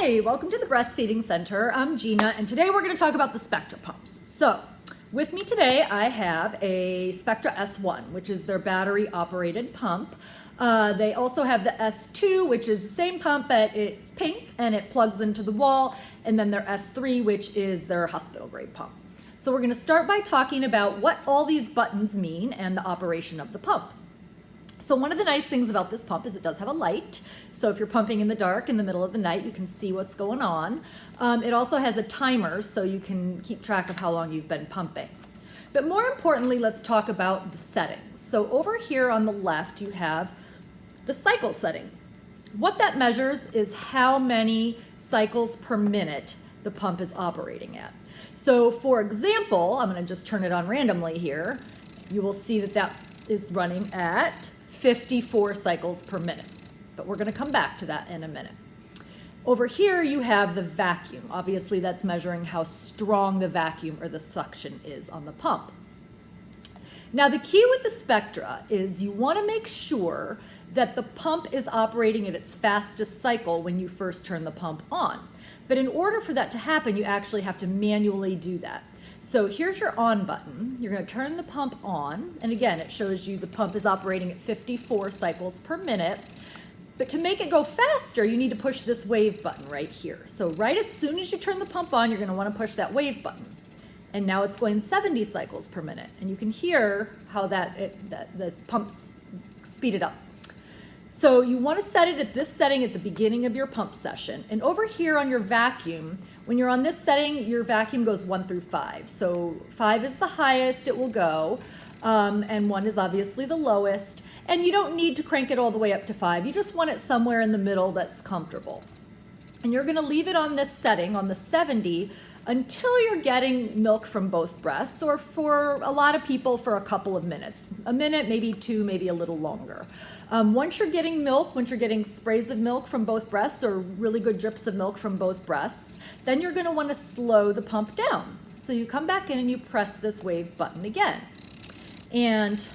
Hi, welcome to the Breastfeeding Center. I'm Gina, and today we're going to talk about the Spectra pumps. So, with me today I have a Spectra S1, which is their battery-operated pump. They also have the S2, which is the same pump, but it's pink and it plugs into the wall, and then their S3, which is their hospital-grade pump. So we're going to start by talking about what all these buttons mean and the operation of the pump. So one of the nice things about this pump is it does have a light. So if you're pumping in the dark in the middle of the night, you can see what's going on. It also has a timer so you can keep track of how long you've been pumping. But more importantly, let's talk about the settings. So over here on the left, you have the cycle setting. What that measures is how many cycles per minute the pump is operating at. So for example, I'm going to just turn it on randomly here. You will see that that is running at 54 cycles per minute, but we're going to come back to that in a minute. Over here you have the vacuum. Obviously that's measuring how strong the vacuum or the suction is on the pump. Now the key with the Spectra is you want to make sure that the pump is operating at its fastest cycle when you first turn the pump on. But in order for that to happen, you actually have to manually do that. So here's your on button. You're going to turn the pump on, and again, it shows you the pump is operating at 54 cycles per minute. But to make it go faster, you need to push this wave button right here. So right as soon as you turn the pump on, you're going to want to push that wave button. And now it's going 70 cycles per minute. And you can hear how the pump's speeded up. So you want to set it at this setting at the beginning of your pump session. And over here on your vacuum, when you're on this setting, your vacuum goes 1 through 5. So 5 is the highest it will go, and 1 is obviously the lowest. And you don't need to crank it all the way up to 5. You just want it somewhere in the middle that's comfortable. And you're going to leave it on this setting, on the 70, until you're getting milk from both breasts, or for a lot of people for a couple of minutes. A minute, maybe 2, maybe a little longer. Once you're getting milk, once you're getting sprays of milk from both breasts or really good drips of milk from both breasts, then you're going to want to slow the pump down. So you come back in and you press this wave button again. And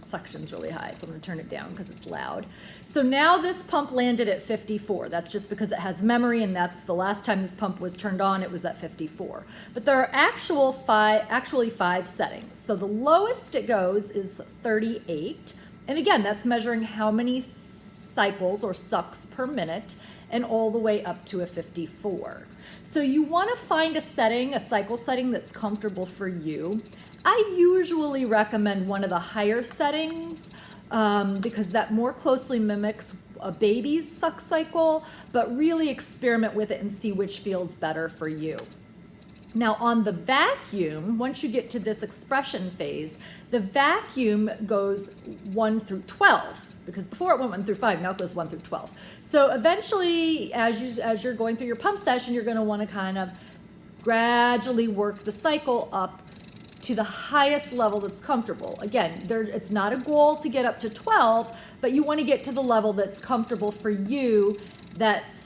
suction's really high, so I'm going to turn it down because it's loud. So now this pump landed at 54. That's just because it has memory, and that's the last time this pump was turned on, it was at 54. But there are actually 5 settings. So the lowest it goes is 38. And again, that's measuring how many cycles or sucks per minute, and all the way up to a 54. So you want to find a setting, a cycle setting that's comfortable for you. I usually recommend one of the higher settings because that more closely mimics a baby's suck cycle, but really experiment with it and see which feels better for you. Now on the vacuum, once you get to this expression phase, the vacuum goes 1 through 12. Because before it went 1 through 5, now it goes 1 through 12. So eventually, as you're going through your pump session, you're going to want to kind of gradually work the cycle up to the highest level that's comfortable. Again, it's not a goal to get up to 12, but you want to get to the level that's comfortable for you, that's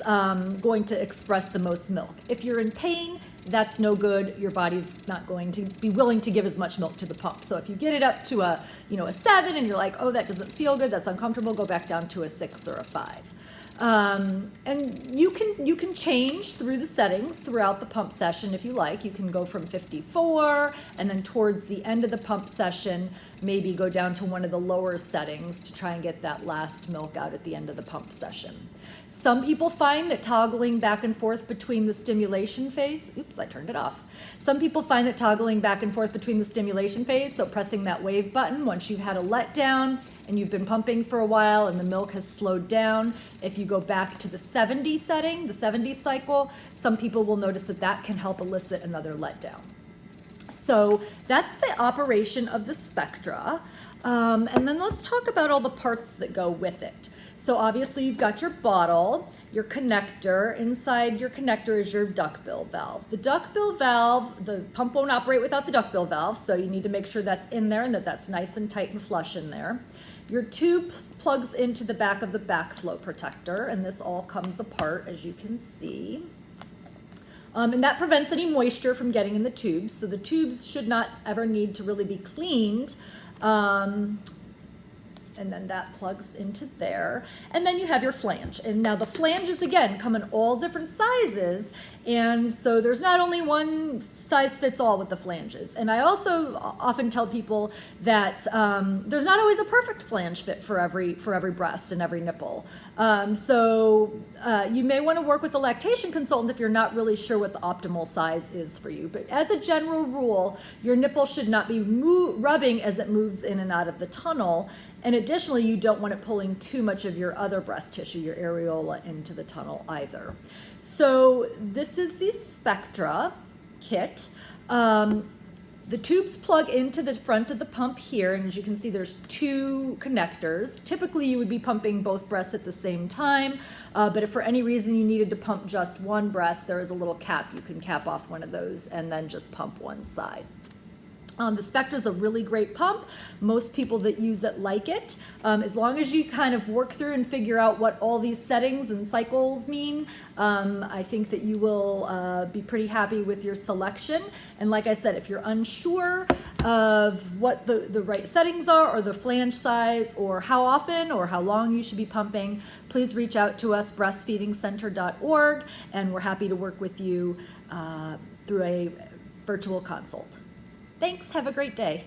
going to express the most milk. If you're in pain, that's no good. Your body's not going to be willing to give as much milk to the pump. So if you get it up to a 7 and you're like, oh, that doesn't feel good, that's uncomfortable, go back down to a 6 or a 5. And you can change through the settings throughout the pump session if you like. You can go from 54 and then towards the end of the pump session, maybe go down to one of the lower settings to try and get that last milk out at the end of the pump session. Some people find that toggling back and forth between the stimulation phase, oops, I turned it off. Some people find that toggling back and forth between the stimulation phase, so pressing that wave button once you've had a letdown and you've been pumping for a while and the milk has slowed down, if you go back to the 70 setting, the 70 cycle, some people will notice that that can help elicit another letdown. So that's the operation of the Spectra. And then let's talk about all the parts that go with it. So obviously you've got your bottle, your connector. Inside your connector is your duckbill valve. The duckbill valve, the pump won't operate without the duckbill valve, so you need to make sure that's in there and that's nice and tight and flush in there. Your tube plugs into the back of the backflow protector, and this all comes apart, as you can see. And that prevents any moisture from getting in the tubes, so the tubes should not ever need to really be cleaned. and then that plugs into there. And then you have your flange. And now the flanges, again, come in all different sizes. And so there's not only one size fits all with the flanges. And I also often tell people that there's not always a perfect flange fit for every breast and every nipple. So you may want to work with a lactation consultant if you're not really sure what the optimal size is for you. But as a general rule, your nipple should not be rubbing as it moves in and out of the tunnel. And additionally, you don't want it pulling too much of your other breast tissue, your areola, into the tunnel either. So this is the Spectra kit. The tubes plug into the front of the pump here, and as you can see, there's two connectors. Typically, you would be pumping both breasts at the same time, but if for any reason you needed to pump just one breast, there is a little cap. You can cap off one of those and then just pump one side. The Spectra is a really great pump. Most people that use it like it. As long as you kind of work through and figure out what all these settings and cycles mean, I think that you will be pretty happy with your selection. And like I said, if you're unsure of what the right settings are, or the flange size, or how often or how long you should be pumping, please reach out to us, breastfeedingcenter.org, and we're happy to work with you through a virtual consult. Thanks. Have a great day.